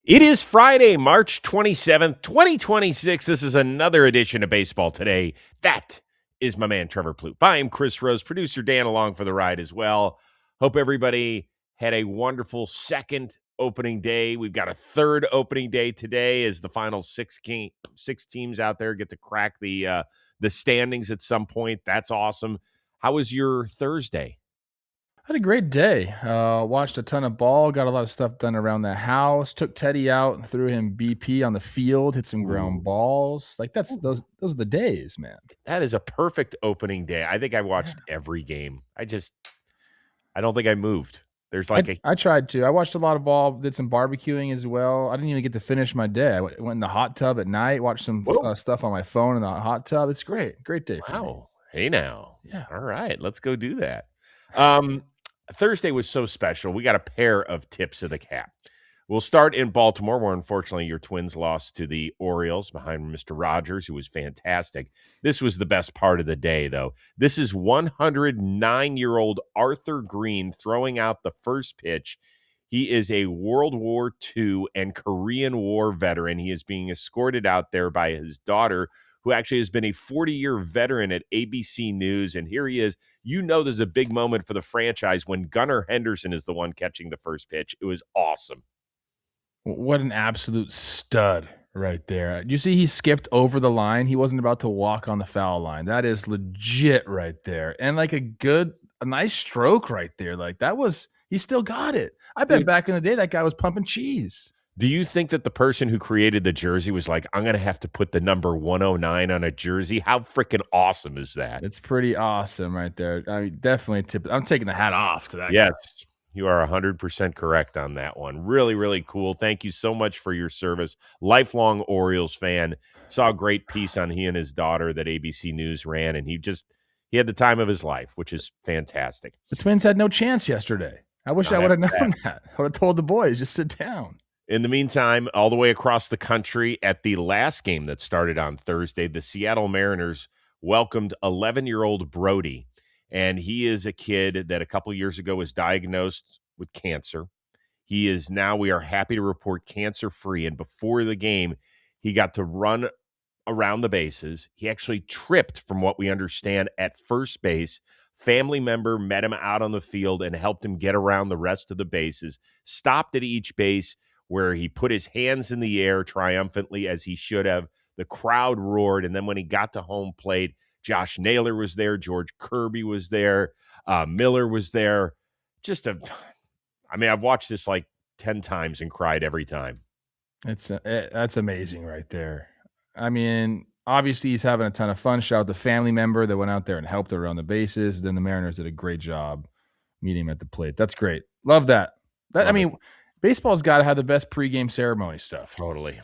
It is Friday, March 27th, 2026. This is another edition of Baseball Today. That is my man, Trevor Plouffe. I am Chris Rose, producer Dan along for the ride as well. Hope everybody had a wonderful second opening day. We've got a third opening day today as the final six teams out there get to crack the standings at some point. That's awesome. How was your Thursday? Had a great day. Watched a ton of ball, got a lot of stuff done around the house. Took Teddy out and threw him BP on the field, hit some ground Ooh. balls. Like those are the days, man. That is a perfect opening day. I think I watched every game. I don't think I moved. There's like I tried to. I watched a lot of ball, did some barbecuing as well. I didn't even get to finish my day. I went in the hot tub at night, watched some stuff on my phone in the hot tub. It's great. Great day for me. Wow. Hey now. Yeah. All right. Let's go do that. Thursday was so special. We got a pair of tips of the cap. We'll start in Baltimore, where unfortunately your Twins lost to the Orioles behind Mr. Rogers, who was fantastic. This was the best part of the day, though. This is 109-year-old Arthur Green throwing out the first pitch. He is a World War II and Korean War veteran. He is being escorted out there by his daughter, who actually has been a 40-year veteran at ABC News. And here he is. You know there's a big moment for the franchise when Gunnar Henderson is the one catching the first pitch. It was awesome. What an absolute stud right there. You see he skipped over the line. He wasn't about to walk on the foul line. That is legit right there. And like a nice stroke right there. Like he still got it. I bet back in the day that guy was pumping cheese. Do you think that the person who created the jersey was like, I'm going to have to put the number 109 on a jersey? How freaking awesome is that? It's pretty awesome right there. I mean, definitely I'm taking the hat off to that guy. Yes, you are 100% correct on that one. Really, really cool. Thank you so much for your service. Lifelong Orioles fan. Saw a great piece on he and his daughter that ABC News ran, and he had the time of his life, which is fantastic. The Twins had no chance yesterday. I wish I would have known that. I would have told the boys, just sit down. In the meantime, all the way across the country at the last game that started on Thursday, the Seattle Mariners welcomed 11-year-old Brody. And he is a kid that a couple years ago was diagnosed with cancer. He is now, we are happy to report, cancer-free. And before the game, he got to run around the bases. He actually tripped, from what we understand, at first base. Family member met him out on the field and helped him get around the rest of the bases. Stopped at each base, where he put his hands in the air triumphantly, as he should have. The crowd roared, and then when he got to home plate, Josh Naylor was there, George Kirby was there, Miller was there. I've watched this like 10 times and cried every time. That's amazing right there. I mean, obviously he's having a ton of fun. Shout out the family member that went out there and helped around the Then the Mariners did a great job meeting him at the plate. That's great. Love that. Baseball's got to have the best pregame ceremony stuff. Totally.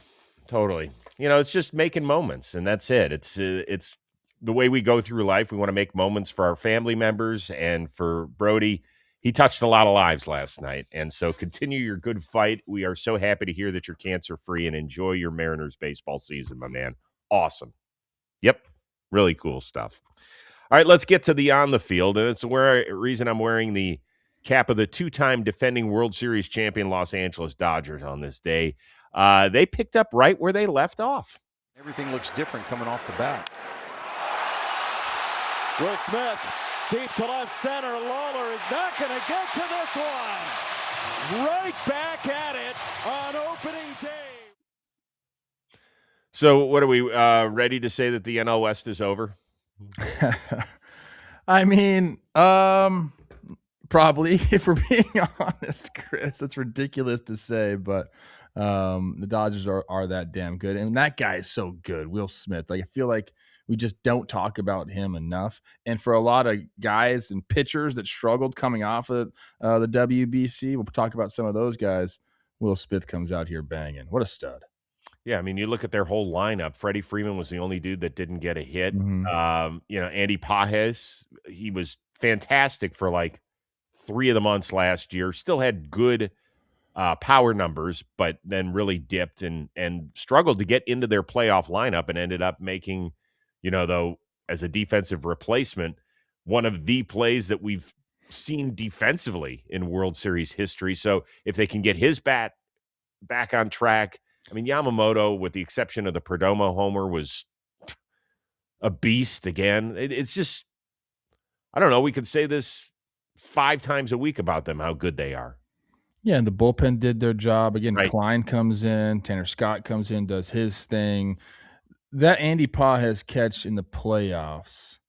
It's just making moments, and that's it. It's the way we go through life. We want to make moments for our family members, and for Brody, he touched a lot of lives last night. And so continue your good fight. We are so happy to hear that you're cancer-free, and enjoy your Mariners baseball season, my man. Awesome. Yep. Really cool stuff. All right, let's get to the on the field. And it's the reason I'm wearing the cap of the two-time defending World Series champion Los Angeles Dodgers on this day. They picked up right where they left off. Everything looks different coming off the bat. Will Smith, deep to left center. Lawler is not going to get to this one. Right back at it on opening day. So what are we, ready to say that the NL West is over? I mean, probably, if we're being honest, Chris. That's ridiculous to say, but the Dodgers are that damn good. And that guy is so good, Will Smith. Like, I feel like we just don't talk about him enough. And for a lot of guys and pitchers that struggled coming off of the WBC, we'll talk about some of those guys. Will Smith comes out here banging. What a stud. Yeah, I mean, you look at their whole lineup. Freddie Freeman was the only dude that didn't get a hit. Mhm. Andy Pages, he was fantastic for like 3 of the months last year. Still had good power numbers, but then really dipped and struggled to get into their playoff lineup, and ended up making, though, as a defensive replacement, one of the plays that we've seen defensively in World Series history. So if they can get his bat back on track. I mean, Yamamoto, with the exception of the Perdomo homer, was a beast again. It's just, I don't know. We could say this 5 times a week about them, how good they are. Yeah, and the bullpen did their job. Again, Right. Klein comes in, Tanner Scott comes in, does his thing. That Andy Pages catch in the playoffs,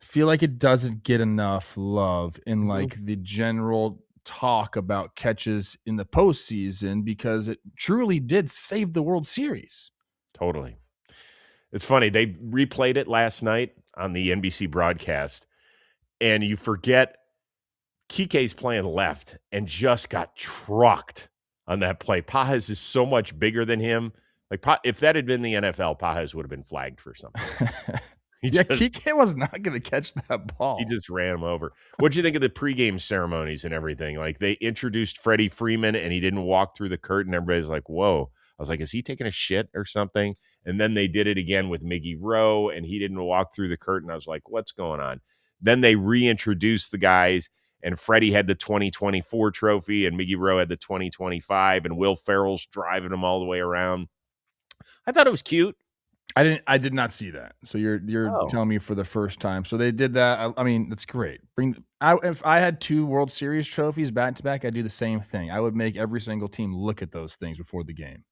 feel like it doesn't get enough love in like the general talk about catches in the postseason because it truly did save the World Series. Totally. It's funny. They replayed it last night on the NBC broadcast, and you forget Kike's playing left and just got trucked on that play. Pages is so much bigger than him. Like, if that had been the NFL, Pages would have been flagged for something. Kike was not going to catch that ball. He just ran him over. What'd you think of the pregame ceremonies and everything? Like, they introduced Freddie Freeman, and he didn't walk through the curtain. Everybody's like, whoa. I was like, is he taking a shit or something? And then they did it again with Miggy Rowe, and he didn't walk through the curtain. I was like, what's going on? Then they reintroduced the guys, and Freddie had the 2024 trophy, and Miggy Rowe had the 2025, and Will Ferrell's driving them all the way around. I thought it was cute. I did not see that. So you're telling me for the first time. So they did that. I mean, that's great. If I had 2 World Series trophies back to back, I'd do the same thing. I would make every single team look at those things before the game.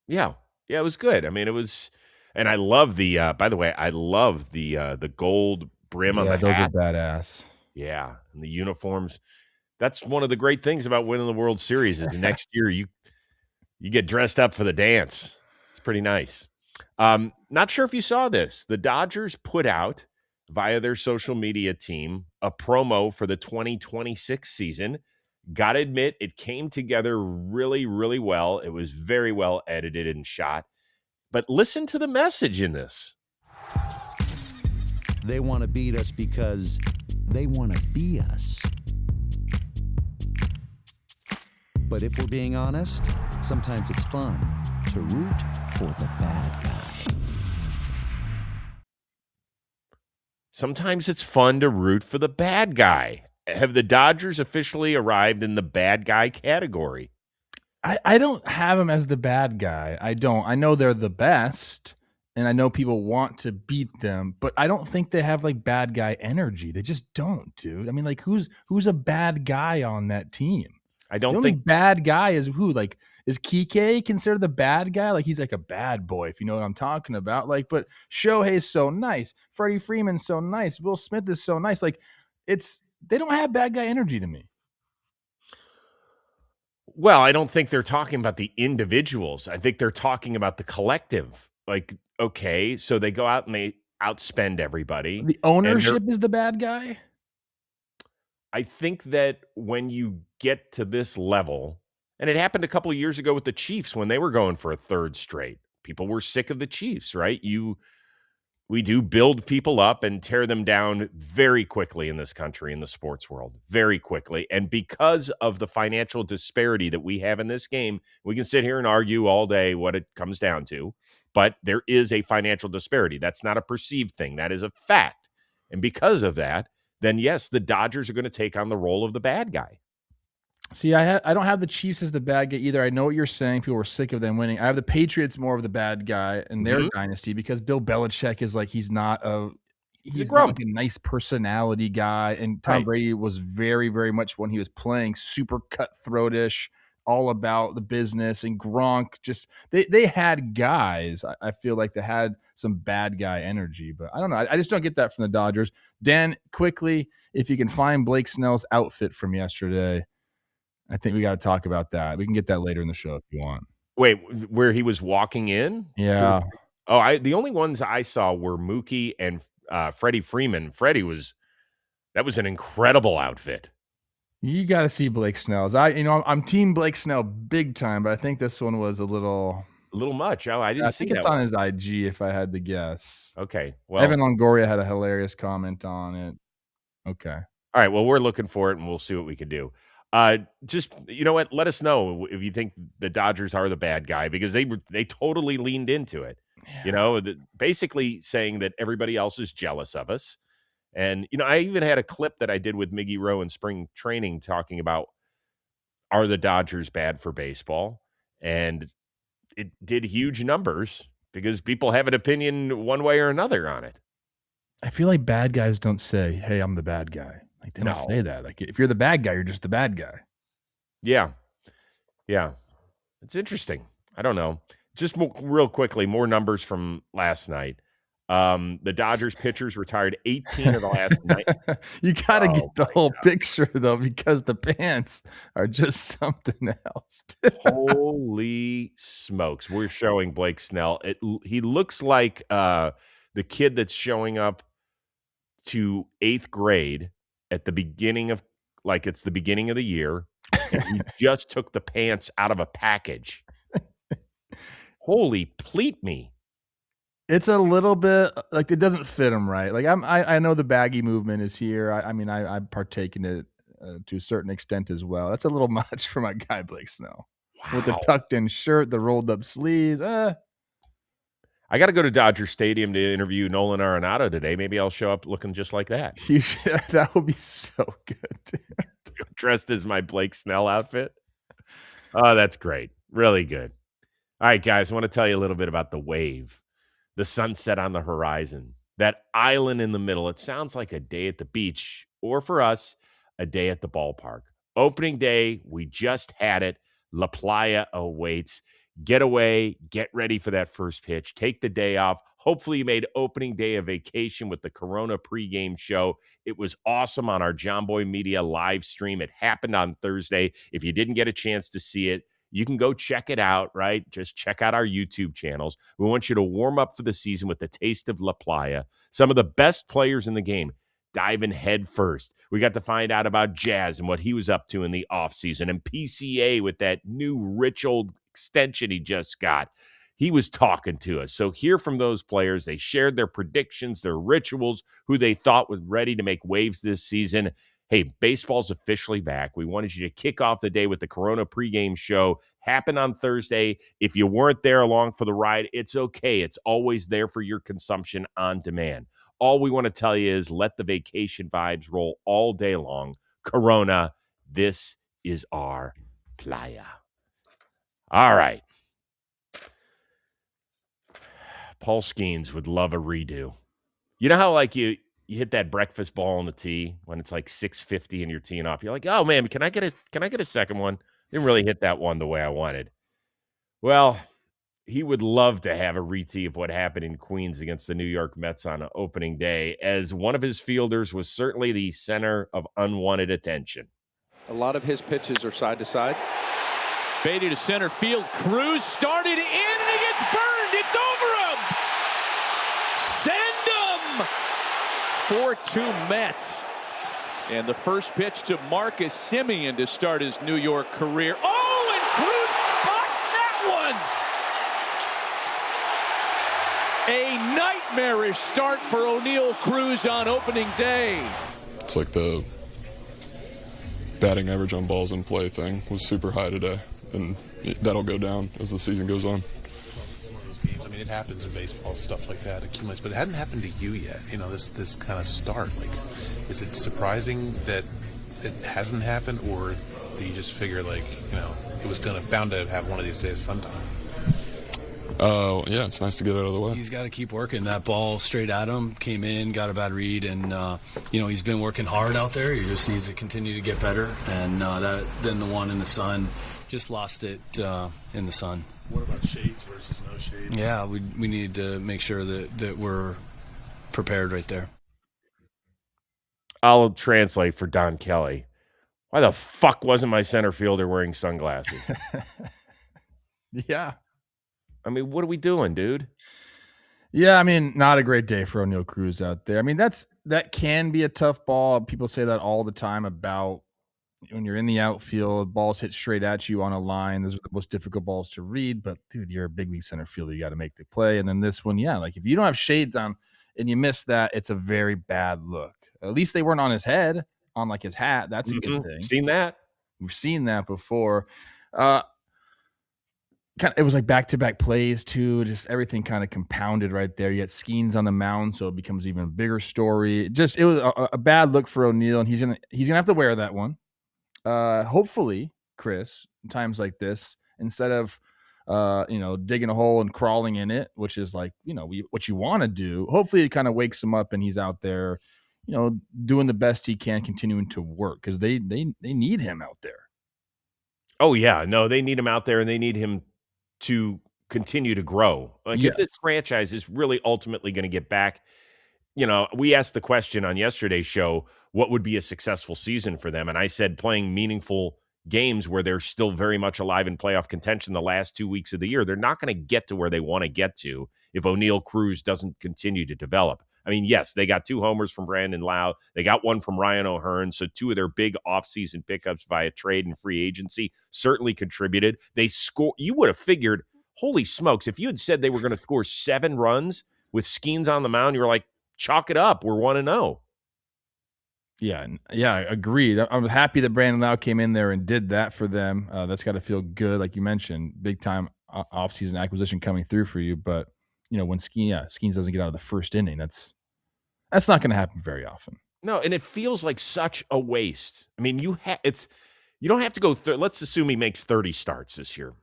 Yeah. Yeah, it was good. I mean, it was, and I love the by the way, I love the gold brim on the those hat. are badass. Yeah, and the uniforms. That's one of the great things about winning the World Series is next year you get dressed up for the dance. It's pretty nice. Not sure if you saw this. The Dodgers put out via their social media team a promo for the 2026 season. Got to admit, it came together really, really well. It was very well edited and shot. But listen to the message in this. They want to beat us because they want to be us. But if we're being honest, sometimes it's fun to root for the bad guy. Sometimes it's fun to root for the bad guy. Have the Dodgers officially arrived in the bad guy category? I don't have them as the bad guy. I don't. I know they're the best, and I know people want to beat them, but I don't think they have like bad guy energy. They just don't, dude. I mean, like who's a bad guy on that team? I don't the only think bad guy is who? Like, is Kike considered the bad guy? Like, he's like a bad boy, if you know what I'm talking about. Like, but Shohei's so nice. Freddie Freeman's so nice. Will Smith is so nice. Like, they don't have bad guy energy to me. Well, I don't think they're talking about the individuals. I think they're talking about the collective. Like, okay, so they go out and they outspend everybody. The ownership is the bad guy? I think that when you get to this level, and it happened a couple of years ago with the Chiefs when they were going for a third straight. People were sick of the Chiefs, right? We do build people up and tear them down very quickly in this country, in the sports world, very quickly. And because of the financial disparity that we have in this game, we can sit here and argue all day what it comes down to, but there is a financial disparity. That's not a perceived thing. That is a fact. And because of that, then yes, the Dodgers are going to take on the role of the bad guy. See, I don't have the Chiefs as the bad guy either. I know what you're saying. People were sick of them winning. I have the Patriots more of the bad guy in their dynasty because Bill Belichick is like he's not like a nice personality guy, and Tom Brady was very, very much when he was playing super cutthroatish, all about the business, and Gronk just they had guys. I feel like they had some bad guy energy, but I don't know. I just don't get that from the Dodgers. Dan, quickly, if you can find Blake Snell's outfit from yesterday. I think we got to talk about that. We can get that later in the show if you want. Wait, where he was walking in? Yeah. The only ones I saw were Mookie and Freddie Freeman. That was an incredible outfit. You got to see Blake Snell's. I'm team Blake Snell big time, but I think this one was a little much. Oh, I didn't see that. I think it's on his IG if I had to guess. Okay. Well, Evan Longoria had a hilarious comment on it. Okay. All right. Well, we're looking for it, and we'll see what we can do. Just, you know what? Let us know if you think the Dodgers are the bad guy, because they totally leaned into it. Yeah. Basically saying that everybody else is jealous of us. And, I even had a clip that I did with Miggy Rowe in spring training talking about, are the Dodgers bad for baseball? and it did huge numbers because people have an opinion one way or another on it. I feel like bad guys don't say, "Hey, I'm the bad guy." Like they don't No. say that. Like if you're the bad guy, you're just the bad guy. Yeah. Yeah. It's interesting. I don't know. Just real quickly, more numbers from last night. The Dodgers pitchers retired 18 of the last 9. You got to get Oh the my whole picture though, because the pants are just something else. Holy smokes. We're showing Blake Snell. He looks like the kid that's showing up to 8th grade at the beginning of, like, it's the beginning of the year, and he just took the pants out of a package. Holy pleat me. It's a little bit like it doesn't fit him right. Like I know the baggy movement is here. I mean, I partake in it to a certain extent as well. That's a little much for my guy Blake Snell. Wow. With the tucked in shirt, the rolled up sleeves. I got to go to Dodger Stadium to interview Nolan Arenado today. Maybe I'll show up looking just like that. That would be so good. Dressed as my Blake Snell outfit. Oh, that's great. Really good. All right, guys, I want to tell you a little bit about the wave. The sunset on the horizon, that island in the middle. It sounds like a day at the beach, or for us, a day at the ballpark. Opening day, we just had it. La Playa awaits. Get away, get ready for that first pitch. Take the day off. Hopefully you made opening day a vacation with the Corona pregame show. It was awesome on our John Boy Media live stream. It happened on Thursday. If you didn't get a chance to see it, you can go check it out, right? Just check out our YouTube channels. We want you to warm up for the season with the taste of La Playa. Some of the best players in the game diving head first. We got to find out about Jazz and what he was up to in the offseason, and PCA with that new rich old extension he just got. He was talking to us. So hear from those players. They shared their predictions, their rituals, who they thought was ready to make waves this season. Hey, baseball's officially back. We wanted you to kick off the day with the Corona pregame show. Happened on Thursday. If you weren't there along for the ride, it's okay. It's always there for your consumption on demand. All we want to tell you is let the vacation vibes roll all day long. Corona, this is our playa. All right. Paul Skenes would love a redo. You know how, like, you hit that breakfast ball on the tee when it's like 6:50 and you're teeing off. You're like, oh man, can I get a second one? Didn't really hit that one the way I wanted. Well, he would love to have a retee of what happened in Queens against the New York Mets on opening day, as one of his fielders was certainly the center of unwanted attention. A lot of his pitches are side to side. Beatty to center field. Cruz started in and he gets burned. It's over him. Send him. 4-2 Mets. And the first pitch to Marcus Semien to start his New York career. Oh, and Cruz boxed that one. A nightmarish start for O'Neill Cruz on opening day. It's like the batting average on balls in play thing was super high today, and that'll go down as the season goes on. I mean, it happens in baseball, stuff like that accumulates, but it hadn't happened to you yet. You know, this kind of start. Like, is it surprising that it hasn't happened, or do you just figure, like, you know, it was bound to have one of these days sometime? Yeah, it's nice to get out of the way. He's got to keep working. That ball straight at him, came in, got a bad read, and he's been working hard out there. He just needs to continue to get better. And then the one in the sun, just lost it in the sun. What about shades versus no shades? Yeah, we need to make sure that we're prepared right there. I'll translate for Don Kelly. Why the fuck wasn't my center fielder wearing sunglasses? Yeah. I mean, what are we doing, dude? Yeah, I mean, not a great day for O'Neill Cruz out there. I mean, that can be a tough ball. People say that all the time about when you're in the outfield, balls hit straight at you on a line. Those are the most difficult balls to read. But, dude, you're a big league center fielder. You got to make the play. And then this one, yeah, like if you don't have shades on and you miss that, it's a very bad look. At least they weren't on his head, on like his hat. That's a good thing. Seen that? We've seen that before. It was like back-to-back plays too. Just everything kind of compounded right there. You had Skenes on the mound, so it becomes even a bigger story. It was a bad look for O'Neill, and he's gonna have to wear that one. Hopefully, Chris, in times like this, instead of digging a hole and crawling in it, which is like, what you want to do. Hopefully it kind of wakes him up and he's out there, doing the best he can, continuing to work because they need him out there. Oh, yeah. No, they need him out there, and they need him to continue to grow. Like, if Yes. this franchise is really ultimately going to get back, we asked the question on yesterday's show, what would be a successful season for them? And I said playing meaningful games where they're still very much alive in playoff contention the last 2 weeks of the year. They're not going to get to where they want to get to if O'Neal Cruz doesn't continue to develop. I mean, yes, they got 2 homers from Brandon Lau. They got 1 from Ryan O'Hearn. So 2 of their big offseason pickups via trade and free agency certainly contributed. They score. You would have figured, holy smokes, if you had said they were going to score 7 runs with Skenes on the mound, you were like, chalk it up. We're 1-0. Yeah, agreed. I'm happy that Brandon Lau came in there and did that for them. That's got to feel good, like you mentioned, big time offseason acquisition coming through for you. But when Skenes doesn't get out of the first inning, that's not going to happen very often. No, and it feels like such a waste. I mean, you don't have to go. Let's assume he makes 30 starts this year.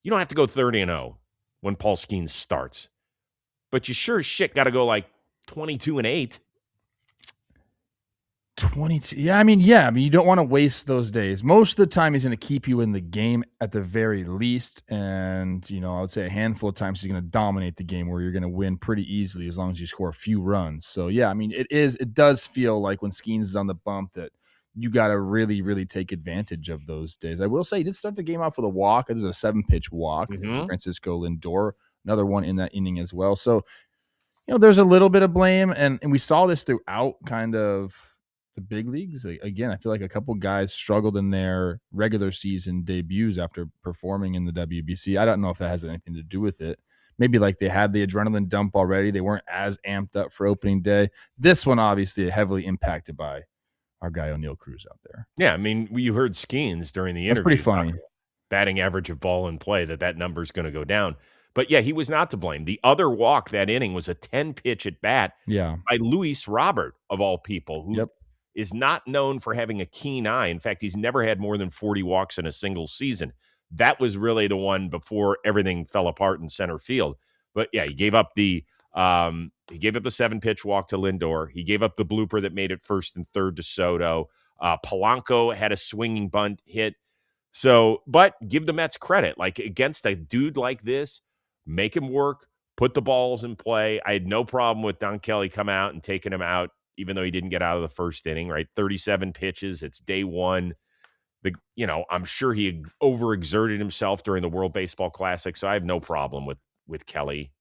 You don't have to go 30-0 when Paul Skenes starts, but you sure as shit got to go like 22-8. 22. Yeah, I mean, you don't want to waste those days. Most of the time, he's going to keep you in the game at the very least. And, I would say a handful of times he's going to dominate the game where you're going to win pretty easily as long as you score a few runs. So, yeah, I mean, it does feel like when Skenes is on the bump that you got to really, really take advantage of those days. I will say he did start the game off with a walk. It was a 7-pitch walk to Francisco Lindor, another one in that inning as well. So, there's a little bit of blame. And we saw this throughout kind of the big leagues. Again, I feel like a couple guys struggled in their regular season debuts after performing in the WBC. I don't know if that has anything to do with it. Maybe like they had the adrenaline dump already. They weren't as amped up for opening day. This one, obviously, heavily impacted by our guy O'Neal Cruz out there. Yeah, I mean, you heard Skenes during the interview. That's pretty funny. Batting average of ball in play, that number is going to go down. But, yeah, he was not to blame. The other walk that inning was a 10-pitch at bat by Luis Robert, of all people, who is not known for having a keen eye. In fact, he's never had more than 40 walks in a single season. That was really the one before everything fell apart in center field. But yeah, he gave up the 7-pitch walk to Lindor. He gave up the blooper that made it first and third to Soto. Polanco had a swinging bunt hit. So, but give the Mets credit. Like, against a dude like this, make him work, put the balls in play. I had no problem with Don Kelly coming out and taking him out, even though he didn't get out of the first inning, right? 37 pitches. It's day one. I'm sure he overexerted himself during the World Baseball Classic, so I have no problem with Kelly.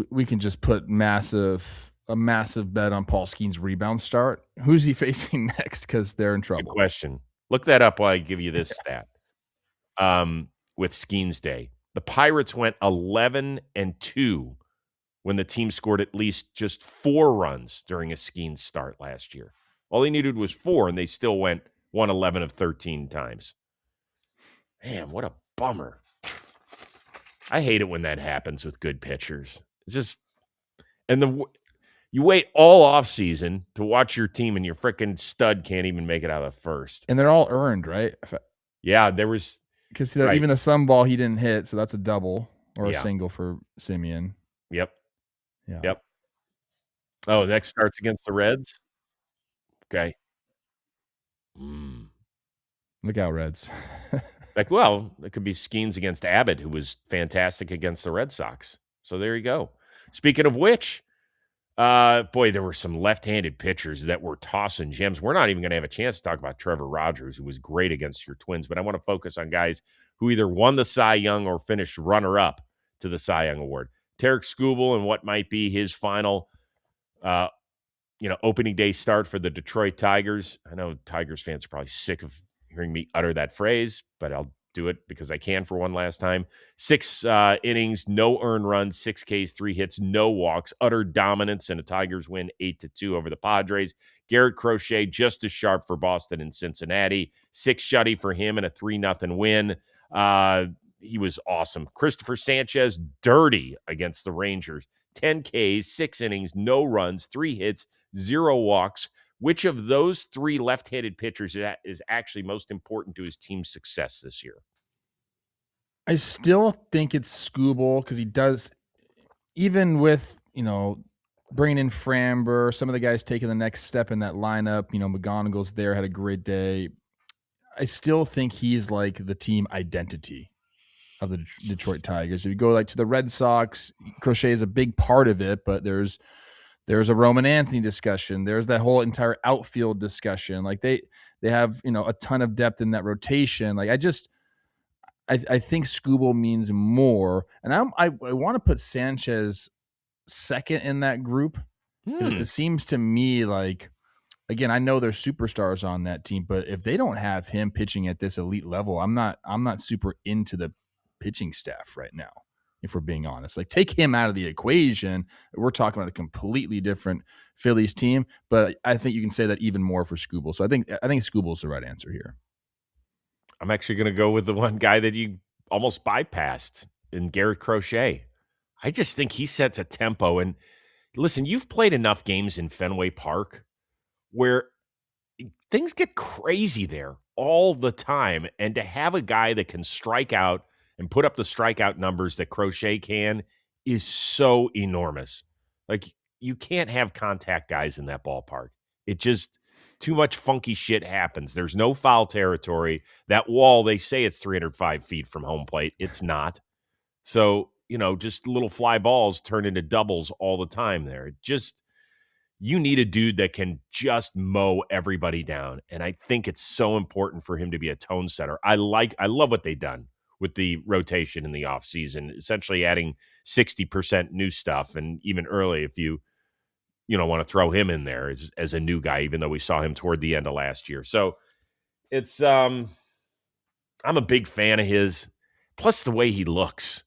We can just put a massive bet on Paul Skenes' rebound start. Who's he facing next? Because they're in trouble. Good question. Look that up while I give you this stat. With Skenes Day, the Pirates went 11-2 when the team scored at least just 4 runs during a Skenes start last year. All he needed was 4, and they still won 11 of 13 times. Man, what a bummer. I hate it when that happens with good pitchers. It's just, you wait all off season to watch your team, and your freaking stud can't even make it out of the first. And they're all earned, right? Yeah, there was. Because even the sun ball he didn't hit, so that's a double or a single for Simeon. Yep. Oh, next starts against the Reds. Okay. Look out, Reds. It could be Skenes against Abbott, who was fantastic against the Red Sox. So there you go. Speaking of which, there were some left-handed pitchers that were tossing gems. We're not even going to have a chance to talk about Trevor Rogers, who was great against your Twins, but I want to focus on guys who either won the Cy Young or finished runner-up to the Cy Young Award. Tarek Skubal and what might be his final opening day start for the Detroit Tigers. I know Tigers fans are probably sick of hearing me utter that phrase, but I'll do it because I can for one last time. 6 innings, no earned runs, 6 Ks, 3 hits, no walks, utter dominance, and the Tigers win 8-2 over the Padres. Garrett Crochet just as sharp for Boston and Cincinnati. 6 shutty for him and a 3-0 win. He was awesome. Christopher Sanchez, dirty against the Rangers. 10 Ks, 6 innings, no runs, 3 hits, 0 walks. Which of those 3 left-handed pitchers is actually most important to his team's success this year? I still think it's Skubal because he does, even with, bringing in Framber, some of the guys taking the next step in that lineup. McGonigal's there, had a great day. I still think he's like the team identity of the Detroit Tigers. If you go like to the Red Sox, Crochet is a big part of it, but there's a Roman Anthony discussion. There's that whole entire outfield discussion. Like they have, a ton of depth in that rotation. Like I think Skubal means more. And I want to put Sanchez second in that group. It seems to me like, again, I know there's superstars on that team, but if they don't have him pitching at this elite level, I'm not super into the pitching staff right now, if we're being honest. Like, take him out of the equation, we're talking about a completely different Phillies team, but I think you can say that even more for Skubal. So I think Skubal's the right answer here. I'm actually going to go with the one guy that you almost bypassed in Garrett Crochet. I just think he sets a tempo. And listen, you've played enough games in Fenway Park where things get crazy there all the time. And to have a guy that can strike out and put up the strikeout numbers that Crochet can is so enormous. Like, you can't have contact guys in that ballpark. It just, too much funky shit happens. There's no foul territory. That wall, they say it's 305 feet from home plate. It's not. So, just little fly balls turn into doubles all the time there. You need a dude that can just mow everybody down. And I think it's so important for him to be a tone setter. I love what they've done with the rotation in the offseason, essentially adding 60% new stuff. And even early, if you want to throw him in there as a new guy, even though we saw him toward the end of last year. So it's, I'm a big fan of his, plus the way he looks.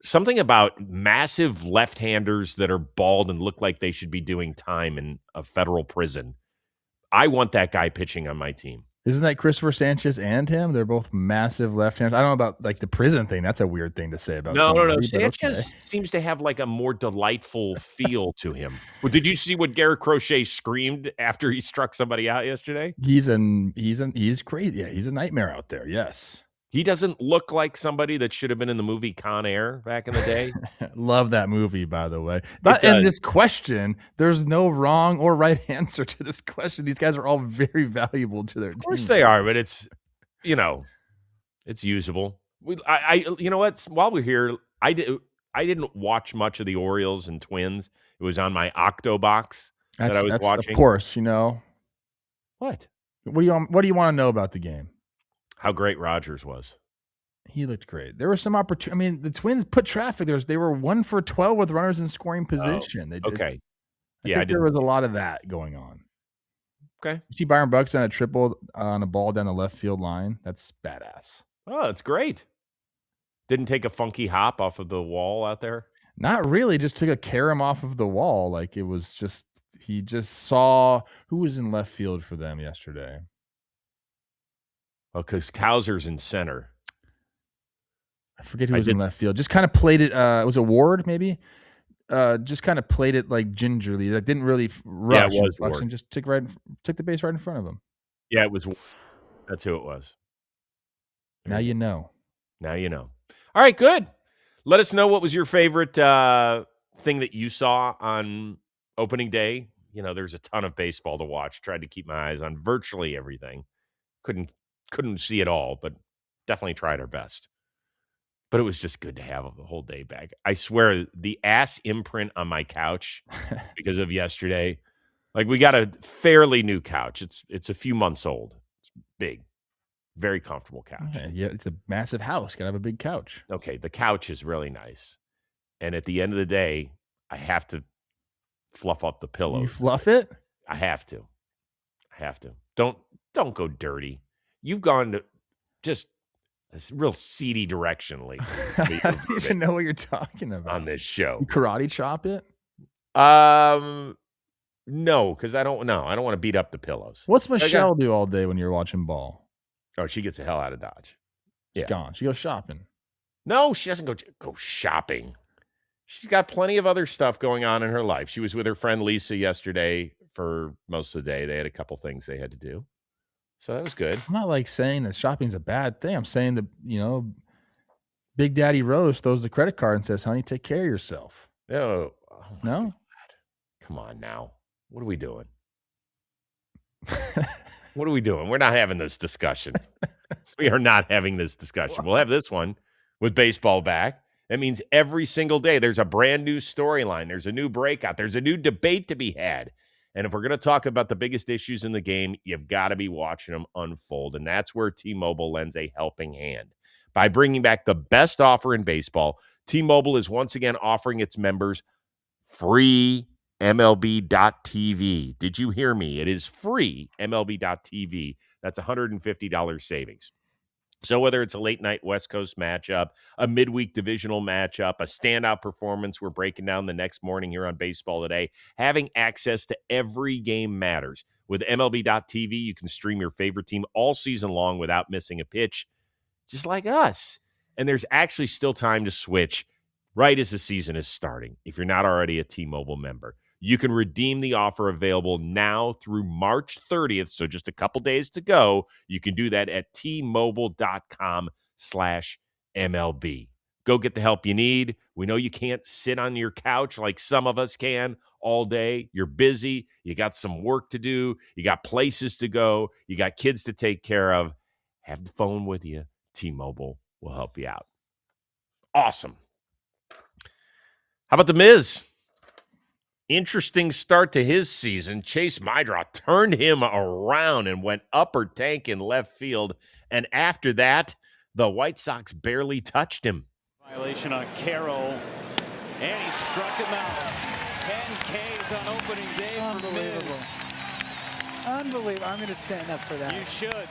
Something about massive left-handers that are bald and look like they should be doing time in a federal prison. I want that guy pitching on my team. Isn't that Christopher Sanchez and him? They're both massive left-handers. I don't know about like the prison thing. That's a weird thing to say about somebody. No. Sanchez seems to have like a more delightful feel to him. Well, did you see what Garrett Crochet screamed after he struck somebody out yesterday? He's crazy. Yeah, he's a nightmare out there. Yes. He doesn't look like somebody that should have been in the movie Con Air back in the day. Love that movie, by the way. But in this question, there's no wrong or right answer to this question. These guys are all very valuable to their team. Of course they are, but it's, it's usable. I you know what? While we're here, I didn't watch much of the Orioles and Twins. It was on my Octo box that I was watching. Of course, What? What do you want to know about the game? How great Rogers was. He looked great. There were some opportunity. I mean, the Twins put traffic. They were 1 for 12 with runners in scoring position. Okay. I think there was a lot of that going on. Okay. You see Byron Buxton on a triple on a ball down the left field line. That's badass. Oh, that's great. Didn't take a funky hop off of the wall out there? Not really. Just took a carom off of the wall. Like it was just, he just saw who was in left field for them yesterday. Well, because Kowser's in center. I forget who was in left field. Just kind of played it. Was it Ward, maybe? Just kind of played it like gingerly. That didn't really rush. Yeah, it was Buxton just took the base right in front of him. Yeah, it was. That's who it was. Now you know. Now you know. All right, good. Let us know what was your favorite thing that you saw on opening day. There's a ton of baseball to watch. Tried to keep my eyes on virtually everything. Couldn't see it all, but definitely tried our best. But it was just good to have the whole day back. I swear, the ass imprint on my couch because of yesterday, like we got a fairly new couch. It's a few months old. It's big, very comfortable couch. Okay, yeah, it's a massive house. Gotta have a big couch. Okay, the couch is really nice. And at the end of the day, I have to fluff up the pillows. You fluff it? I have to. Don't go dirty. You've gone to just a real seedy direction lately. I don't even know what you're talking about on this show. You karate chop it? No, because I don't know. I don't want to beat up the pillows. What's Michelle do all day when you're watching ball? Oh, she gets the hell out of Dodge. She's gone. She goes shopping. No, she doesn't go shopping. She's got plenty of other stuff going on in her life. She was with her friend Lisa yesterday for most of the day. They had a couple things they had to do. So that was good. I'm not like saying that shopping's a bad thing. I'm saying that, Big Daddy Rose throws the credit card and says, honey, take care of yourself. Oh my No? God. Come on now. What are we doing? What are we doing? We're not having this discussion. We are not having this discussion. We'll have this one with baseball back. That means every single day there's a brand new storyline. There's a new breakout. There's a new debate to be had. And if we're going to talk about the biggest issues in the game, you've got to be watching them unfold. And that's where T-Mobile lends a helping hand. By bringing back the best offer in baseball, T-Mobile is once again offering its members free MLB.TV. Did you hear me? It is free MLB.TV. That's $150 savings. So whether it's a late night West Coast matchup, a midweek divisional matchup, a standout performance we're breaking down the next morning here on Baseball Today, having access to every game matters. With MLB.TV, you can stream your favorite team all season long without missing a pitch, just like us. And there's actually still time to switch right as the season is starting if you're not already a T-Mobile member. You can redeem the offer available now through March 30th, so just a couple days to go. You can do that at T-Mobile.com/MLB. Go get the help you need. We know you can't sit on your couch like some of us can all day. You're busy. You got some work to do. You got places to go. You got kids to take care of. Have the phone with you. T-Mobile will help you out. Awesome. How about the Miz? Interesting start to his season. Chase Mydraw turned him around and went upper tank in left field. And after that, the White Sox barely touched him. Violation on Carroll, and he struck him out. 10 Ks on opening day for Miz. Unbelievable. I'm going to stand up for that. You should.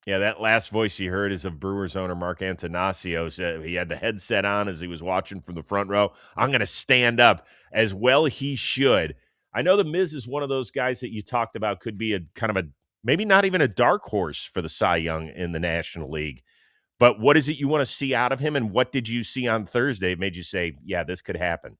Yeah, that last voice you heard is of Brewers owner Mark Antanasio. He had the headset on as he was watching from the front row. I'm going to stand up, as well he should. I know the Miz is one of those guys that you talked about could be a kind of a, maybe not even a dark horse for the Cy Young in the National League. But what is it you want to see out of him, and what did you see on Thursday that made you say, yeah, this could happen?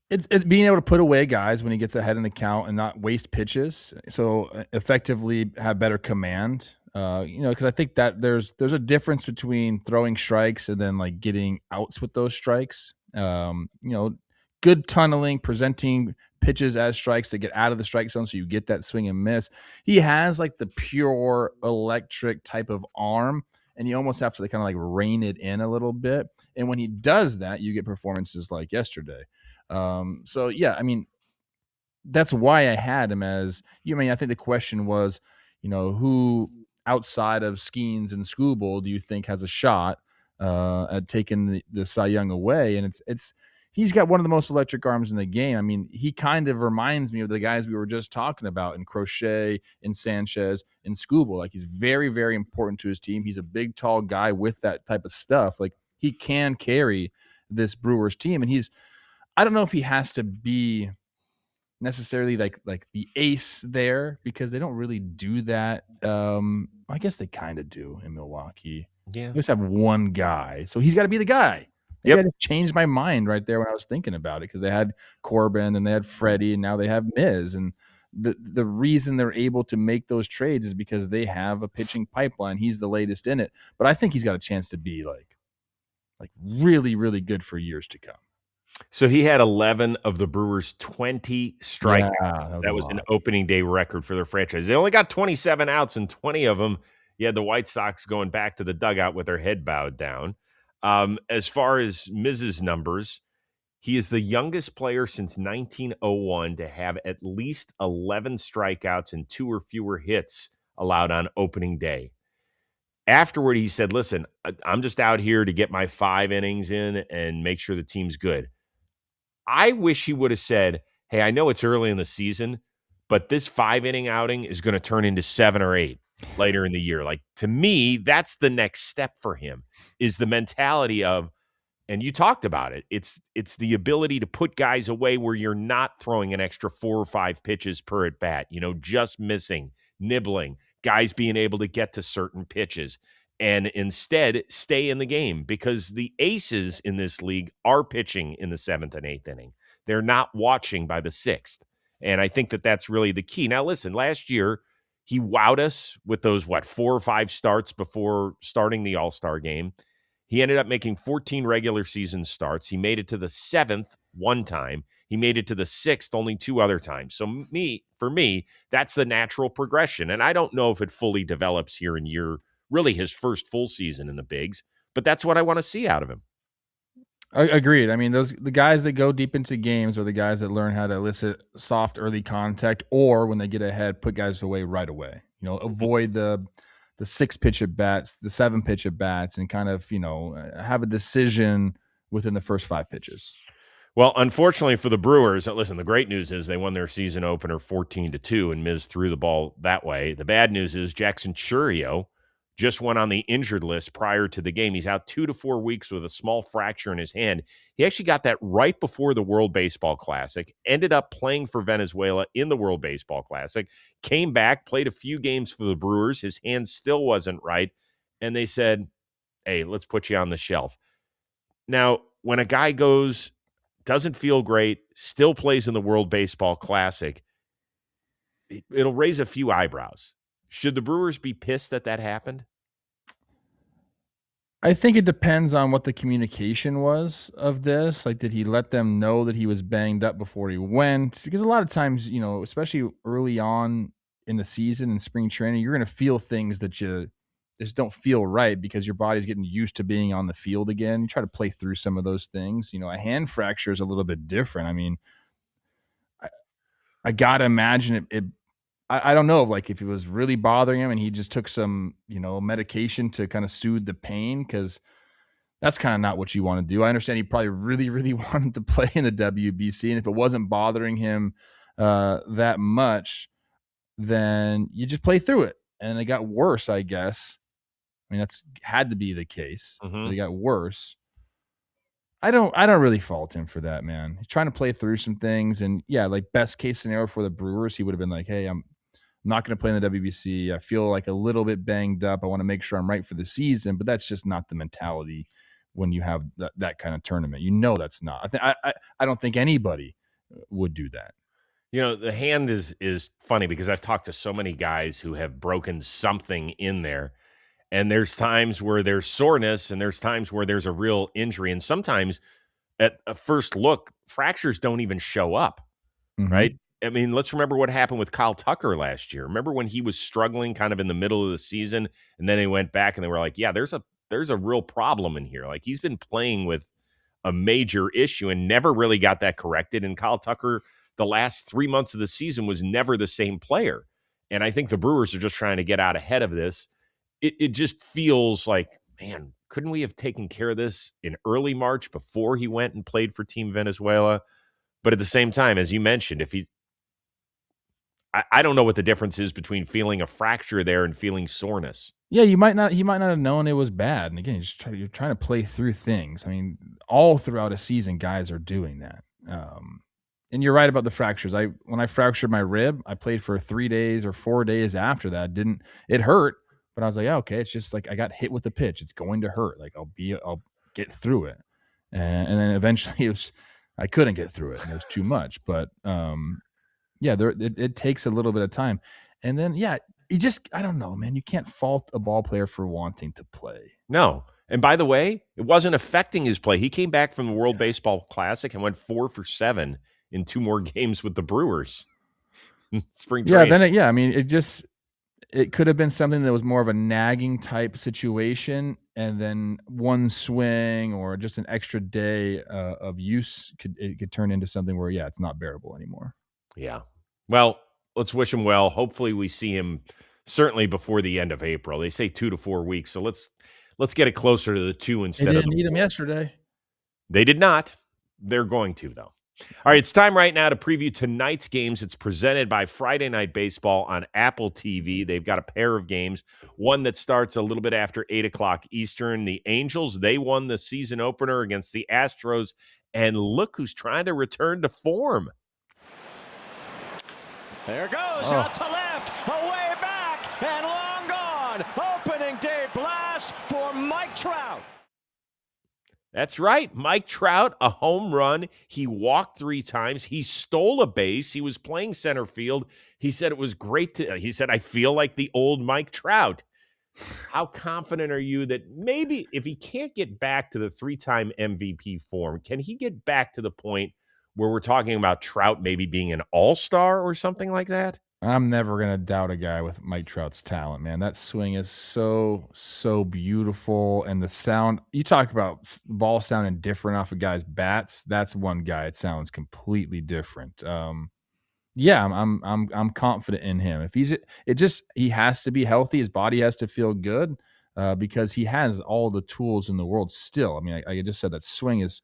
It's being able to put away guys when he gets ahead in the count and not waste pitches. So effectively have better command. Because I think that there's a difference between throwing strikes and then like getting outs with those strikes. Good tunneling, presenting pitches as strikes to get out of the strike zone so you get that swing and miss. He has like the pure electric type of arm, and you almost have to kind of like rein it in a little bit. And when he does that, you get performances like yesterday. That's why I had him as, I think the question was, who outside of Skenes and Skubal do you think has a shot at taking the Cy Young away? And he's got one of the most electric arms in the game. I mean, he kind of reminds me of the guys we were just talking about in Crochet, in Sanchez, in Skubal. Like, he's very, very important to his team. He's a big, tall guy with that type of stuff. Like, he can carry this Brewers team. And I don't know if he has to be necessarily like the ace there, because they don't really do that. I guess they kind of do in Milwaukee. Yeah. They just have one guy. So he's got to be the guy. Maybe I just changed my mind right there when I was thinking about it, because they had Corbin and they had Freddie and now they have Miz. And the reason they're able to make those trades is because they have a pitching pipeline. He's the latest in it. But I think he's got a chance to be like really, really good for years to come. So he had 11 of the Brewers' 20 strikeouts. Yeah, that was an opening day record for their franchise. They only got 27 outs, and 20 of them, you had the White Sox going back to the dugout with their head bowed down. As far as Miz's numbers, he is the youngest player since 1901 to have at least 11 strikeouts and 2 or fewer hits allowed on opening day. Afterward, he said, listen, I'm just out here to get my 5 innings in and make sure the team's good. I wish he would have said, hey, I know it's early in the season, but this 5-inning outing is going to turn into 7 or 8 later in the year. Like, to me, that's the next step for him, is the mentality of, and you talked about it, it's the ability to put guys away where you're not throwing an extra 4 or 5 pitches per at bat, just missing, nibbling, guys being able to get to certain pitches, and instead stay in the game, because the aces in this league are pitching in the 7th and 8th inning. They're not watching by the 6th. And I think that that's really the key. Now, listen, last year he wowed us with those, 4 or 5 starts before starting the All-Star game. He ended up making 14 regular season starts. He made it to the 7th one time. He made it to the 6th only 2 other times. So for me, that's the natural progression. And I don't know if it fully develops here in really his first full season in the bigs, but that's what I want to see out of him. Agreed. I mean, the guys that go deep into games are the guys that learn how to elicit soft early contact, or when they get ahead, put guys away right away. Avoid the 6 pitch at bats, the 7 pitch at bats, and kind of have a decision within the first 5 pitches. Well, unfortunately for the Brewers, listen, the great news is they won their season opener 14-2, and Miz threw the ball that way. The bad news is Jackson Chourio just went on the injured list prior to the game. He's out 2 to 4 weeks with a small fracture in his hand. He actually got that right before the World Baseball Classic, ended up playing for Venezuela in the World Baseball Classic, came back, played a few games for the Brewers. His hand still wasn't right, and they said, hey, let's put you on the shelf. Now, when a guy doesn't feel great, still plays in the World Baseball Classic, it'll raise a few eyebrows. Should the Brewers be pissed that happened? I think it depends on what the communication was of this. Like, did he let them know that he was banged up before he went? Because a lot of times, especially early on in the season and spring training, you're going to feel things that you just don't feel right because your body's getting used to being on the field again. You try to play through some of those things. A hand fracture is a little bit different. I mean, I got to imagine it I don't know, like, if it was really bothering him and he just took some, medication to kind of soothe the pain, because that's kind of not what you want to do. I understand he probably really, really wanted to play in the WBC, and if it wasn't bothering him that much, then you just play through it. And it got worse, I guess. I mean, that's had to be the case. Mm-hmm. But it got worse. I don't really fault him for that, man. He's trying to play through some things, and yeah, like, best case scenario for the Brewers, he would have been like, hey, I'm not going to play in the WBC. I feel like a little bit banged up. I want to make sure I'm right for the season, but that's just not the mentality when you have that kind of tournament. That's not. I don't think anybody would do that. The hand is funny because I've talked to so many guys who have broken something in there, and there's times where there's soreness and there's times where there's a real injury, and sometimes at a first look, fractures don't even show up, right? I mean, let's remember what happened with Kyle Tucker last year. Remember when he was struggling kind of in the middle of the season, and then he went back and they were like, yeah, there's a real problem in here. Like, he's been playing with a major issue and never really got that corrected. And Kyle Tucker, the last 3 months of the season, was never the same player. And I think the Brewers are just trying to get out ahead of this. It just feels like, man, couldn't we have taken care of this in early March before he went and played for Team Venezuela? But at the same time, as you mentioned, I don't know what the difference is between feeling a fracture there and feeling soreness. Yeah, he might not have known it was bad. And again, you're trying to play through things. I mean, all throughout a season, guys are doing that. And you're right about the fractures. When I fractured my rib, I played for 3 days or 4 days after that. It hurt, but I was like, yeah, okay, it's just like I got hit with the pitch. It's going to hurt. Like, I'll get through it. And then eventually I couldn't get through it, and it was too much. But yeah, it takes a little bit of time. And then, yeah, I don't know, man. You can't fault a ball player for wanting to play. No. And by the way, it wasn't affecting his play. He came back from the World Baseball Classic and went 4 for 7 in 2 more games with the Brewers. Spring training. I mean, it could have been something that was more of a nagging type situation, and then one swing or just an extra day of use could turn into something where, yeah, it's not bearable anymore. Yeah. Well, let's wish him well. Hopefully we see him certainly before the end of April. They say 2 to 4 weeks. So let's get it closer to the 2 instead of the 4. They didn't need him yesterday. They did not. They're going to, though. All right, it's time right now to preview tonight's games. It's presented by Friday Night Baseball on Apple TV. They've got a pair of games, one that starts a little bit after 8 o'clock Eastern. The Angels, they won the season opener against the Astros, and look who's trying to return to form. There goes, out to left, away back, and long gone. Opening day blast for Mike Trout. That's right. Mike Trout, a home run. He walked 3 times. He stole a base. He was playing center field. He said it was great he said, I feel like the old Mike Trout. How confident are you that maybe if he can't get back to the 3-time MVP form, can he get back to the point where we're talking about Trout maybe being an all-star or something like that? I'm never going to doubt a guy with Mike Trout's talent, man. That swing is so, so beautiful. And the sound, you talk about ball sounding different off a guy's bats. That's one guy. It sounds completely different. Yeah, I'm confident in him. If he has to be healthy. His body has to feel good because he has all the tools in the world still. I mean, I just said that swing is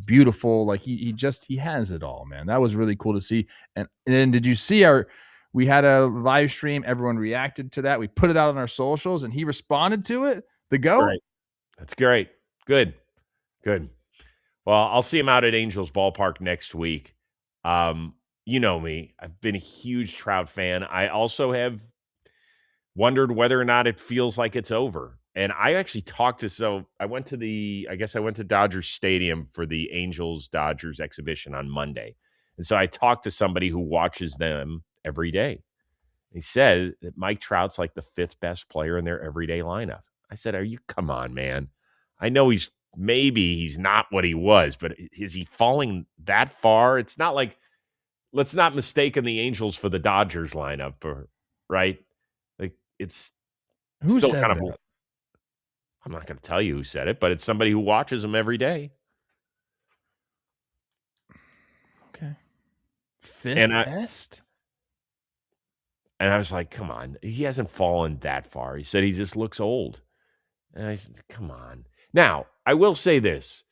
beautiful. Like he has it all, man. That was really cool to see. And then did you see we had a live stream, everyone reacted to that. We put it out on our socials and he responded to it. That's great. Good. Well, I'll see him out at Angels Ballpark next week. You know me. I've been a huge Trout fan. I also have wondered whether or not it feels like it's over. And I actually I went to Dodger Stadium for the Angels-Dodgers exhibition on Monday. And so I talked to somebody who watches them every day. He said that Mike Trout's like the 5th best player in their everyday lineup. I said, come on, man. I know he's not what he was, but is he falling that far? It's not like, let's not mistaken the Angels for the Dodgers lineup, right? Like it's Who still said kind of that? I'm not going to tell you who said it, but it's somebody who watches them every day. Okay. 5th best? And I was like, come on. He hasn't fallen that far. He said he just looks old. And I said, come on. Now, I will say this.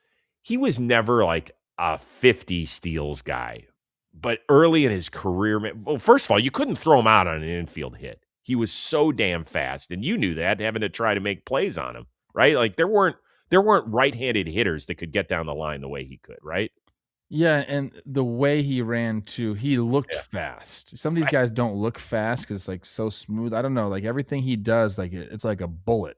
He was never like a 50 steals guy. But early in his career, well, first of all, you couldn't throw him out on an infield hit. He was so damn fast. And you knew that, having to try to make plays on him, right? Like there weren't right-handed hitters that could get down the line the way he could, right? Yeah, and the way he ran too, he looked fast. Some of these guys don't look fast because it's like so smooth. I don't know, like everything he does, like it's like a bullet.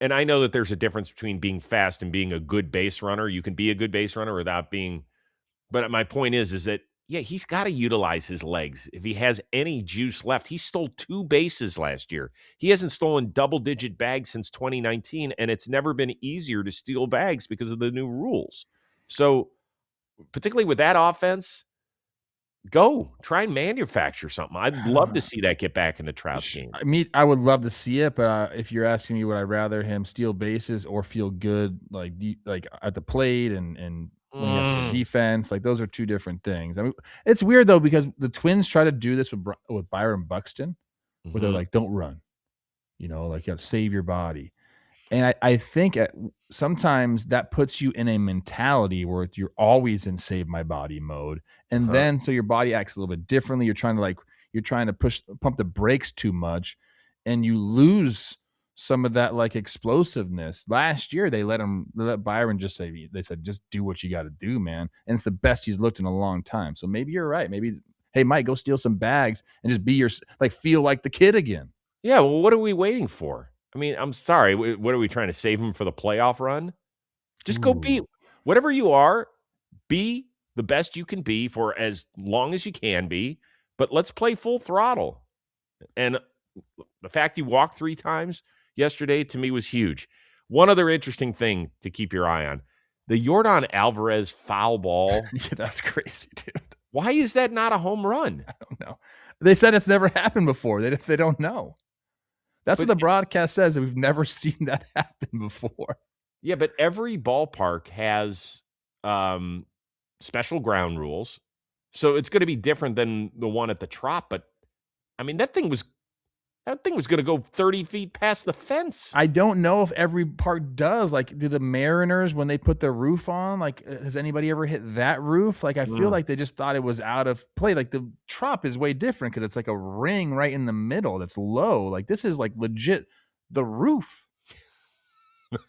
And I know that there's a difference between being fast and being a good base runner. You can be a good base runner without being. But my point is that he's got to utilize his legs if he has any juice left. He stole 2 bases last year. He hasn't stolen double-digit bags since 2019, and it's never been easier to steal bags because of the new rules. So, particularly with that offense, go try and manufacture something. I'd love to see that get back into Trout's game. I would love to see it, but if you're asking me, would I rather him steal bases or feel good like at the plate and when he has some defense? Like those are 2 different things. I mean, it's weird though because the Twins try to do this with Byron Buxton, where they're like, "Don't run," like you got to save your body. And I think sometimes that puts you in a mentality where you're always in save my body mode. And then so your body acts a little bit differently. You're trying to pump the brakes too much and you lose some of that like explosiveness. Last year they let Byron just say, they said, just do what you got to do, man. And it's the best he's looked in a long time. So maybe you're right. Maybe, hey, Mike, go steal some bags and just feel like the kid again. Yeah. Well, what are we waiting for? I mean, I'm sorry. What are we trying to save him for the playoff run? Just go be whatever you are. Be the best you can be for as long as you can be. But let's play full throttle. And the fact he walked 3 times yesterday to me was huge. One other interesting thing to keep your eye on: the Yordan Alvarez foul ball. Yeah, that's crazy, dude. Why is that not a home run? I don't know. They said it's never happened before. They don't know. That's what the broadcast says, that we've never seen that happen before. Yeah, but every ballpark has special ground rules. So it's going to be different than the one at the Trop. But, I mean, that thing was going to go 30 feet past the fence. I don't know if every park does. Like, do the Mariners, when they put the roof on, like, has anybody ever hit that roof? Like, I feel like they just thought it was out of play. Like, the Trop is way different because it's like a ring right in the middle that's low. Like, this is like legit the roof.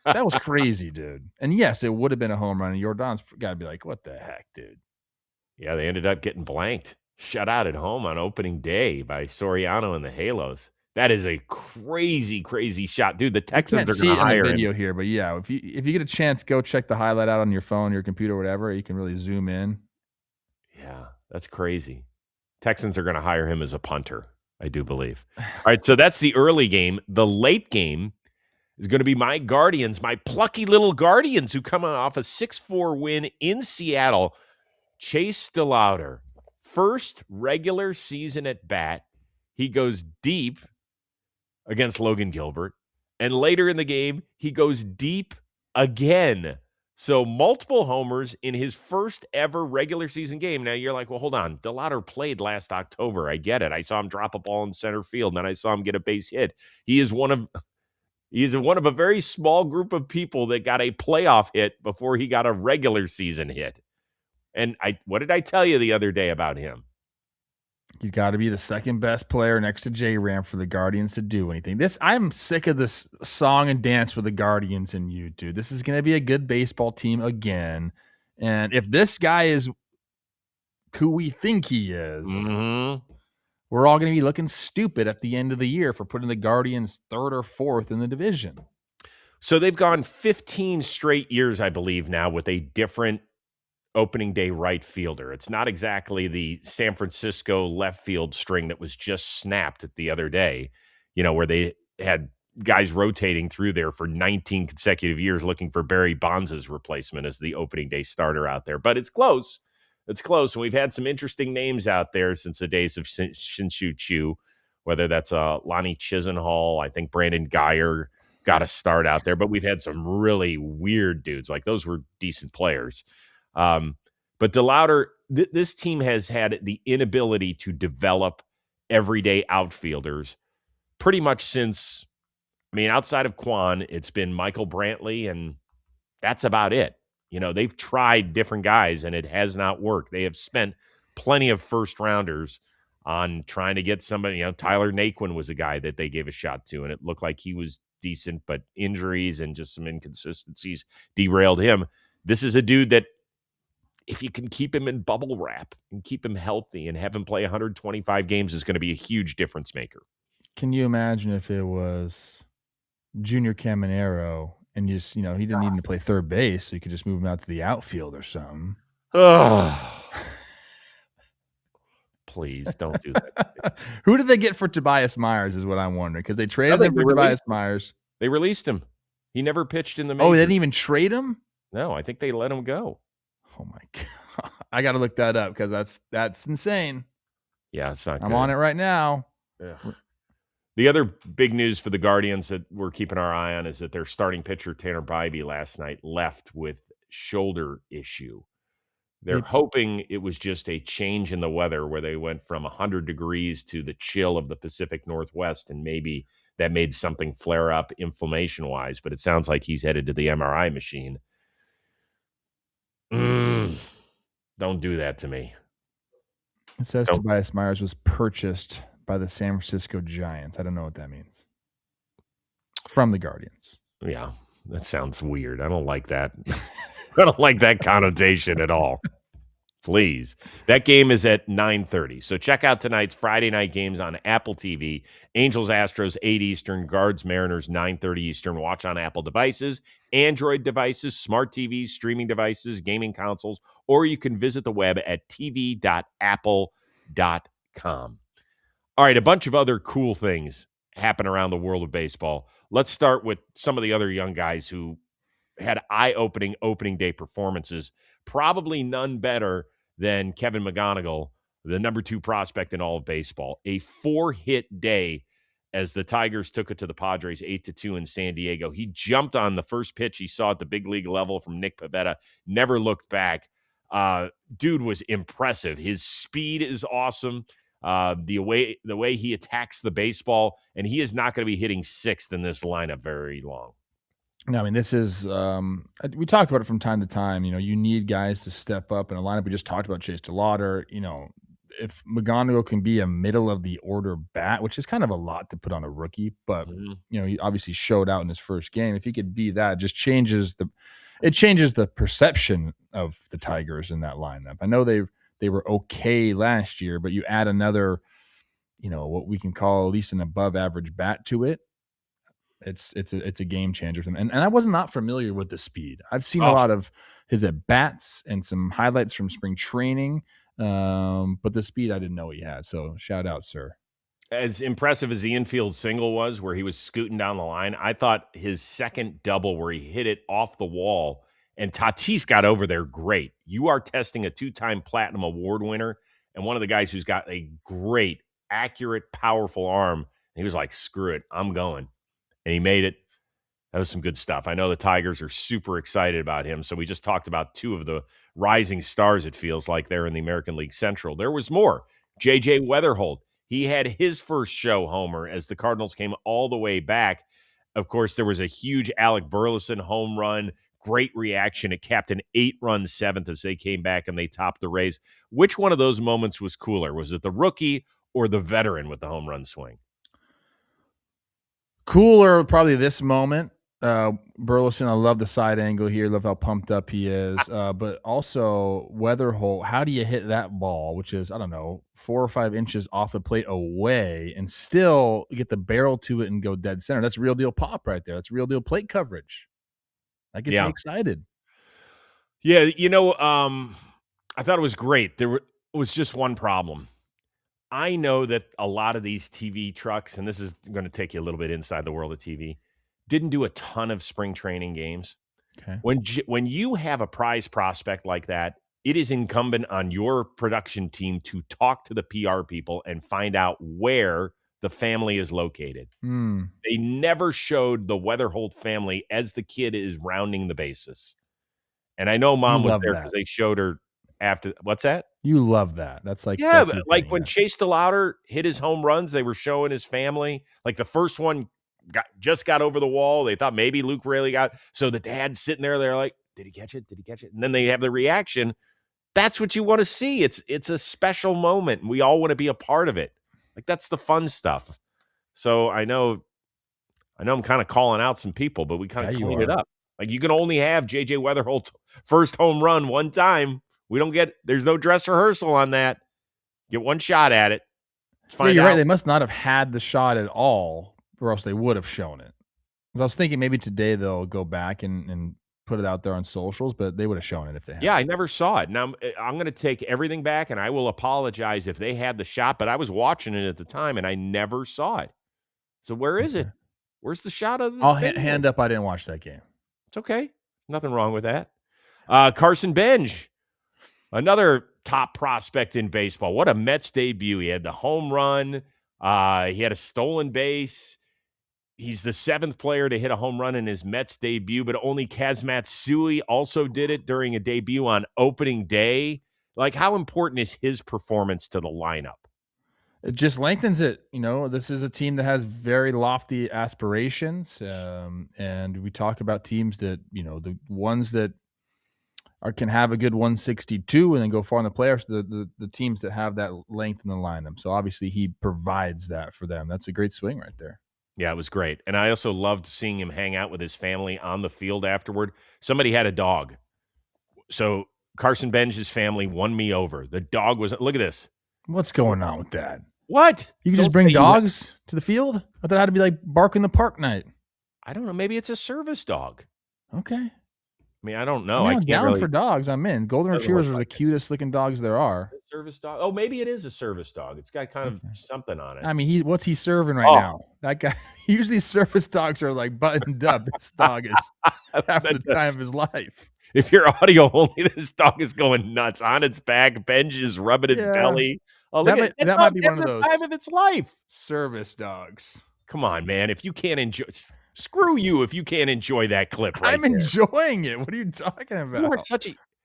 That was crazy, dude. And yes, it would have been a home run. And Yordan's got to be like, what the heck, dude? Yeah, they ended up getting blanked. Shut out at home on opening day by Soriano and the Halos. That is a crazy, crazy shot, dude. The Texans are going to hire him. Video here, but yeah, if you get a chance, go check the highlight out on your phone, your computer, whatever. You can really zoom in. Yeah, that's crazy. Texans are going to hire him as a punter. I do believe. All right, so that's the early game. The late game is going to be my Guardians, my plucky little Guardians, who come off a 6-4 win in Seattle. Chase DeLauder, first regular season at bat, he goes deep against Logan Gilbert. And later in the game, he goes deep again. So multiple homers in his first ever regular season game. Now you're like, well, hold on. DeLauder played last October. I get it. I saw him drop a ball in center field, and then I saw him get a base hit. He is one of a very small group of people that got a playoff hit before he got a regular season hit. And what did I tell you the other day about him? He's got to be the second best player next to J-Ram for the Guardians to do anything. I'm sick of this song and dance with the Guardians and you, dude. This is going to be a good baseball team again. And if this guy is who we think he is, we're all going to be looking stupid at the end of the year for putting the Guardians third or fourth in the division. So they've gone 15 straight years, I believe, now with a different opening day right fielder. It's not exactly the San Francisco left field string that was just snapped the other day, where they had guys rotating through there for 19 consecutive years looking for Barry Bonds' replacement as the opening day starter out there. But it's close. It's close. And we've had some interesting names out there since the days of Shin-Soo Choo, whether that's Lonnie Chisenhall. I think Brandon Geyer got a start out there. But we've had some really weird dudes. Like, those were decent players. But DeLauder, this team has had the inability to develop everyday outfielders pretty much since, outside of Quan, it's been Michael Brantley, and that's about it. They've tried different guys, and it has not worked. They have spent plenty of first rounders on trying to get somebody. Tyler Naquin was a guy that they gave a shot to, and it looked like he was decent, but injuries and just some inconsistencies derailed him. This is a dude that, if you can keep him in bubble wrap and keep him healthy and have him play 125 games, is going to be a huge difference maker. Can you imagine if it was Junior Caminero and he didn't need to play third base, so you could just move him out to the outfield or something? Please don't do that. Who did they get for Tobias Myers is what I'm wondering, because they traded him for Tobias Myers. They released him. He never pitched in the majors. Oh, they didn't even trade him? No, I think they let him go. Oh my God. I got to look that up because that's insane. Yeah, it's not good. I'm on it right now. Ugh. The other big news for the Guardians that we're keeping our eye on is that their starting pitcher, Tanner Bybee, last night left with shoulder issue. They're hoping it was just a change in the weather where they went from 100 degrees to the chill of the Pacific Northwest, and maybe that made something flare up inflammation-wise, but it sounds like he's headed to the MRI machine. Don't do that to me. It says Tobias Myers was purchased by the San Francisco Giants. I don't know what that means. From the Guardians. Yeah, that sounds weird. I don't like that. I don't like that connotation at all. Please. That game is at 9:30. So check out tonight's Friday night games on Apple TV. Angels, Astros, 8 Eastern. Guards, Mariners, 9:30 Eastern. Watch on Apple devices, Android devices, smart TVs, streaming devices, gaming consoles, or you can visit the web at tv.apple.com. All right, a bunch of other cool things happen around the world of baseball. Let's start with some of the other young guys who had eye-opening opening day performances. Probably none better than Kevin McGonigal, the number 2 prospect in all of baseball. A 4-hit day as the Tigers took it to the Padres 8-2 in San Diego. He jumped on the first pitch he saw at the big league level from Nick Pivetta, never looked back. Dude was impressive. His speed is awesome. The way he attacks the baseball, and he is not going to be hitting 6th in this lineup very long. No, this is we talk about it from time to time. You need guys to step up in a lineup. We just talked about Chase DeLauder. If McGonigal can be a middle of the order bat, which is kind of a lot to put on a rookie, but he obviously showed out in his first game. If he could be that, it just changes the perception of the Tigers in that lineup. I know they were okay last year, but you add another, what we can call at least an above average bat to it. It's a game changer for them. And I was not familiar with the speed. I've seen a lot of his at bats and some highlights from spring training, but the speed I didn't know he had. So shout out, sir. As impressive as the infield single was, where he was scooting down the line, I thought his second double where he hit it off the wall and Tatis got over there great. You are testing a 2-time Platinum Award winner and one of the guys who's got a great, accurate, powerful arm. And he was like, screw it, I'm going. And he made it. That was some good stuff. I know the Tigers are super excited about him. So we just talked about two of the rising stars, it feels like, there in the American League Central. There was more. J.J. Weatherholt. He had his first show homer as the Cardinals came all the way back. Of course, there was a huge Alec Burleson home run. Great reaction. It capped an 8-run seventh as they came back and they topped the Rays. Which one of those moments was cooler? Was it the rookie or the veteran with the home run swing? Cooler, probably this moment. Burleson, I love the side angle here. Love how pumped up he is. But also Weatherholt, how do you hit that ball, which is, I don't know, 4 or 5 inches off the plate away and still get the barrel to it and go dead center? That's real deal pop right there. That's real deal plate coverage. That gets me excited. Yeah, I thought it was great. There was just one problem. I know that a lot of these TV trucks, and this is going to take you a little bit inside the world of TV, didn't do a ton of spring training games. Okay. When you have a prize prospect like that, it is incumbent on your production team to talk to the PR people and find out where the family is located. They never showed the Weatherholt family as the kid is rounding the bases. And I know mom was there because they showed her after. What's that? You love that. That's like, yeah, but like when Chase DeLauder hit his home runs, they were showing his family. Like the first one just got over the wall. They thought maybe Luke Raley got. So the dad's sitting there. They're like, did he catch it? Did he catch it? And then they have the reaction. That's what you want to see. It's a special moment. And we all want to be a part of it. Like that's the fun stuff. So I know I'm kind of calling out some people, but we kind of clean it up. Like you can only have J.J. Weatherholt's first home run one time. There's no dress rehearsal on that. Get one shot at it. Let's find out. You're right. They must not have had the shot at all, or else they would have shown it. Because I was thinking maybe today they'll go back and put it out there on socials, but they would have shown it if they had. Yeah, I never saw it. Now I'm going to take everything back, and I will apologize if they had the shot, but I was watching it at the time, and I never saw it. So where is it? Where's the shot of the I'll hand up. I didn't watch that game. It's okay. Nothing wrong with that. Carson Benj, another top prospect in baseball. What a Mets debut. He had the home run. He had a stolen base. He's the 7th player to hit a home run in his Mets debut, but only Kaz Matsui also did it during a debut on opening day. Like, how important is his performance to the lineup? It just lengthens it. This is a team that has very lofty aspirations. And we talk about teams that, the ones that can have a good 162 and then go far in the playoffs, the teams that have that length in the lineup. So obviously he provides that for them. That's a great swing right there. Yeah, it was great. And I also loved seeing him hang out with his family on the field afterward. Somebody had a dog. So Carson Benj's family won me over. The dog was, look at this. What's going on with that? What? You can just bring dogs to the field? I thought it had to be like bark in the park night. I don't know. Maybe it's a service dog. Okay. I mean, I don't know. I'm down for dogs. I'm in. Golden Retrievers are the cutest looking dogs there are. A service dog. Oh, maybe it is a service dog. It's got kind of something on it. I mean, what's he serving right now? That guy. Usually service dogs are like buttoned up. This dog is having the time of his life. If you're audio only, this dog is going nuts on its back. Benj is rubbing its belly. Oh, look that might be one of those time of its life. Service dogs. Come on, man. If you can't enjoy, screw you. If you can't enjoy that clip, right I'm enjoying it. What are you talking about?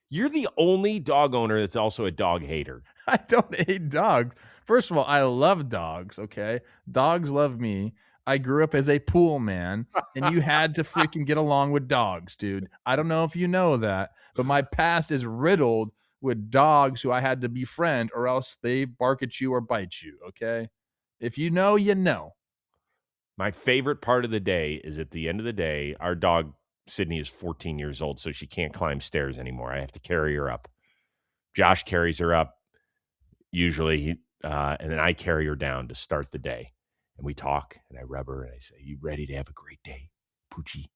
You're the only dog owner that's also a dog hater. I don't hate dogs. First of all, I love dogs. Okay, dogs love me. I grew up as a pool man, and you had to freaking get along with dogs, dude. I don't know if you know that, but my past is riddled with dogs who I had to befriend, or else they bark at you or bite you. Okay, if you know, you know. My favorite part of the day is at the end of the day, our dog Sydney is 14 years old, so she can't climb stairs anymore. I have to carry her up. Josh carries her up usually, and then I carry her down to start the day. And we talk, and I rub her, and I say, "You ready to have a great day, Poochie?"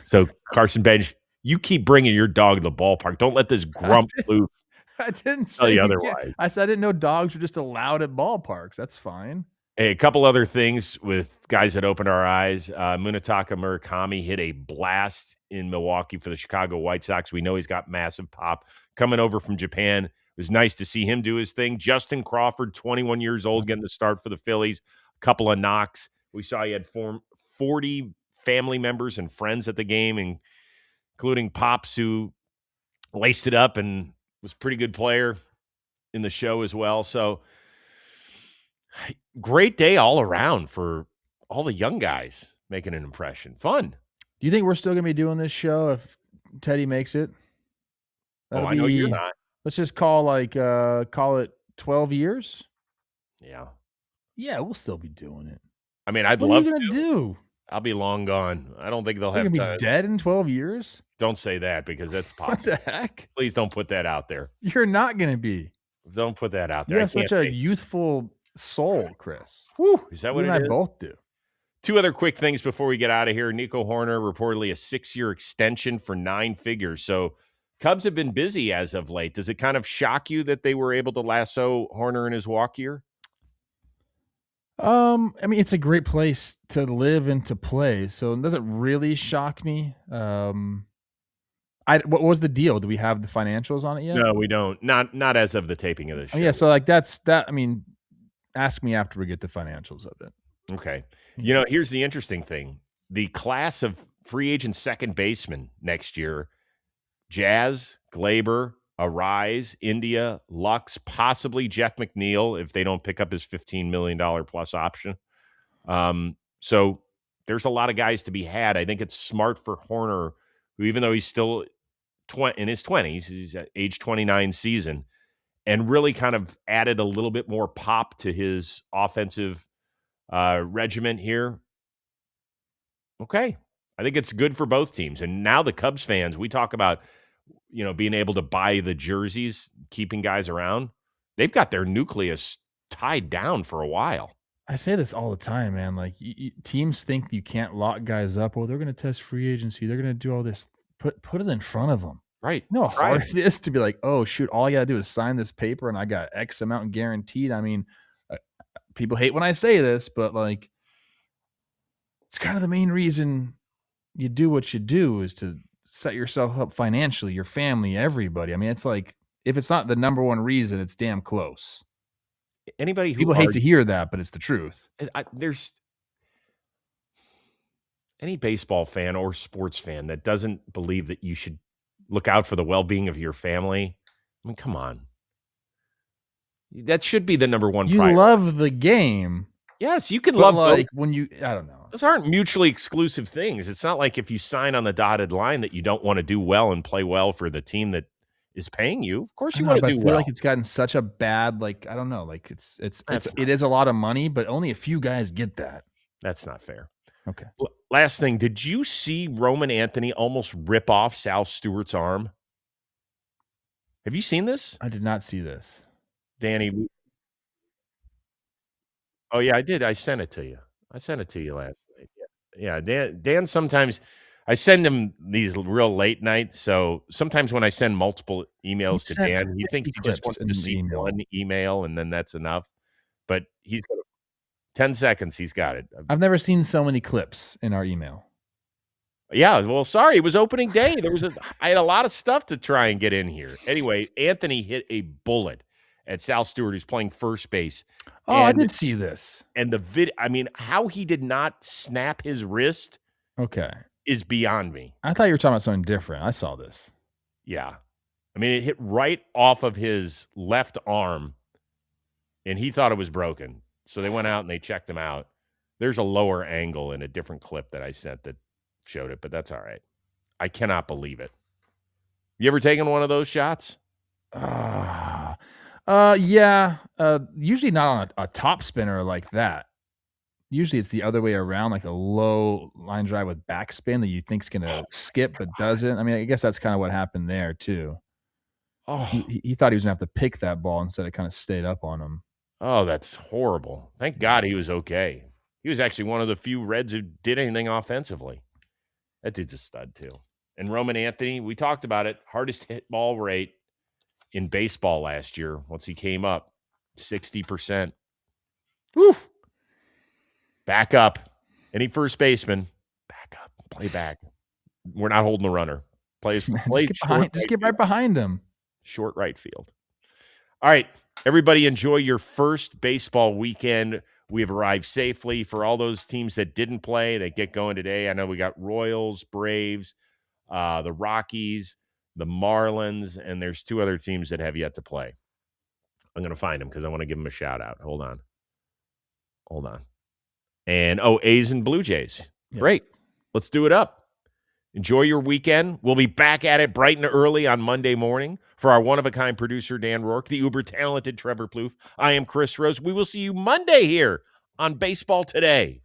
So Carson Benj, you keep bringing your dog to the ballpark. Don't let this grump Plouffe I didn't tell say you otherwise. I said I didn't know dogs were just allowed at ballparks. That's fine. Hey, a couple other things with guys that opened our eyes. Munetaka Murakami hit a blast in Milwaukee for the Chicago White Sox. We know he's got massive pop coming over from Japan. It was nice to see him do his thing. Justin Crawford, 21 years old, getting the start for the Phillies. A couple of knocks. We saw he had 40 family members and friends at the game, including Pops, who laced it up and was a pretty good player in the show as well. So great day all around for all the young guys making an impression. Fun. Do you think we're still going to be doing this show if Teddy makes it? I know you're not. Let's just call it 12 years. Yeah. Yeah, we'll still be doing it. I mean, I'd what love are you gonna do? I'll be long gone. I don't think they'll You're have gonna time. be dead in 12 years? Don't say that because that's possible. What the heck? Please don't put that out there. You're not gonna be. Don't put that out there. You have such a youthful soul, Chris. Whew, is that what you it and is? I both do. Two other quick things before we get out of here. Nico Horner, reportedly a 6-year extension for 9 figures. So Cubs have been busy as of late. Does it kind of shock you that they were able to lasso Horner in his walk year? I mean, it's a great place to live and to play, so it doesn't really shock me. What was the deal? Do we have the financials on it yet? No, we don't. Not as of the taping of this show. Yeah, so like that's that. I mean, ask me after we get the financials of it. Okay. You know, here's the interesting thing. The class of free agent second baseman next year, Jazz, Glaber, Arise, India, Lux, possibly Jeff McNeil if they don't pick up his $15 million plus option. So there's a lot of guys to be had. I think it's smart for Horner, who even though he's still in his 20s, he's at age 29 season, and really kind of added a little bit more pop to his offensive regiment here. Okay. I think it's good for both teams. And now the Cubs fans, we talk about, being able to buy the jerseys, keeping guys around. They've got their nucleus tied down for a while. I say this all the time, man. Like teams think you can't lock guys up. Oh, they're going to test free agency. They're going to do all this. Put it in front of them. Right. You know how hard it is to be like, oh, shoot, all I got to do is sign this paper and I got X amount guaranteed. I mean, people hate when I say this, but like, it's kind of the main reason you do what you do is to set yourself up financially, your family, everybody. I mean, it's like, if it's not the number one reason, it's damn close. Anybody who people hate to hear that, but it's the truth. There's any baseball fan or sports fan that doesn't believe that you should look out for the well-being of your family. I mean, come on. That should be the number one priority. You love the game. Yes, you can love like both. when you, I don't know. Those aren't mutually exclusive things. It's not like if you sign on the dotted line that you don't want to do well and play well for the team that is paying you. Of course you want to do well. I feel like it's gotten such a bad, like, I don't know, like it is a lot of money, but only a few guys get that. That's not fair. Okay. Last thing, did you see Roman Anthony almost rip off Sal Stewart's arm? Have you seen this? I did not see this. Danny. Oh, yeah, I did. I sent it to you. I sent it to you last night. Yeah, Dan sometimes I send him these real late nights. So sometimes when I send multiple emails to Dan, he thinks he just wants to see one email and then that's enough. But he's got 10 seconds. He's got it. I've never seen so many clips in our email. Yeah, well, sorry. It was opening day. I had a lot of stuff to try and get in here. Anyway, Anthony hit a bullet at Sal Stewart, who's playing first base. Oh, I did see this. And how he did not snap his wrist is beyond me. I thought you were talking about something different. I saw this. Yeah. I mean, it hit right off of his left arm, and he thought it was broken. So they went out and they checked him out. There's a lower angle in a different clip that I sent that showed it, but that's all right. I cannot believe it. You ever taken one of those shots? Yeah. Usually not on a top spinner like that. Usually it's the other way around, like a low line drive with backspin that you think's gonna skip but doesn't. I mean, I guess that's kind of what happened there too. Oh, he thought he was gonna have to pick that ball instead. It kind of stayed up on him. Oh, that's horrible. Thank God he was okay. He was actually one of the few Reds who did anything offensively. That dude's a stud too. And Roman Anthony, we talked about it, hardest hit ball rate in baseball last year once he came up, 60%. Woo! Back up. Any first baseman, back up. Play back. We're not holding the runner. Play just get right behind him. Short right field. All right, everybody enjoy your first baseball weekend. We have arrived safely. For all those teams that didn't play, they get going today. I know we got Royals, Braves, the Rockies, the Marlins, and there's 2 other teams that have yet to play. I'm going to find them because I want to give them a shout out. Hold on. And, A's and Blue Jays. Yes. Great. Let's do it up. Enjoy your weekend. We'll be back at it bright and early on Monday morning. For our one-of-a-kind producer, Dan Rourke, the uber-talented Trevor Plouffe, I am Chris Rose. We will see you Monday here on Baseball Today.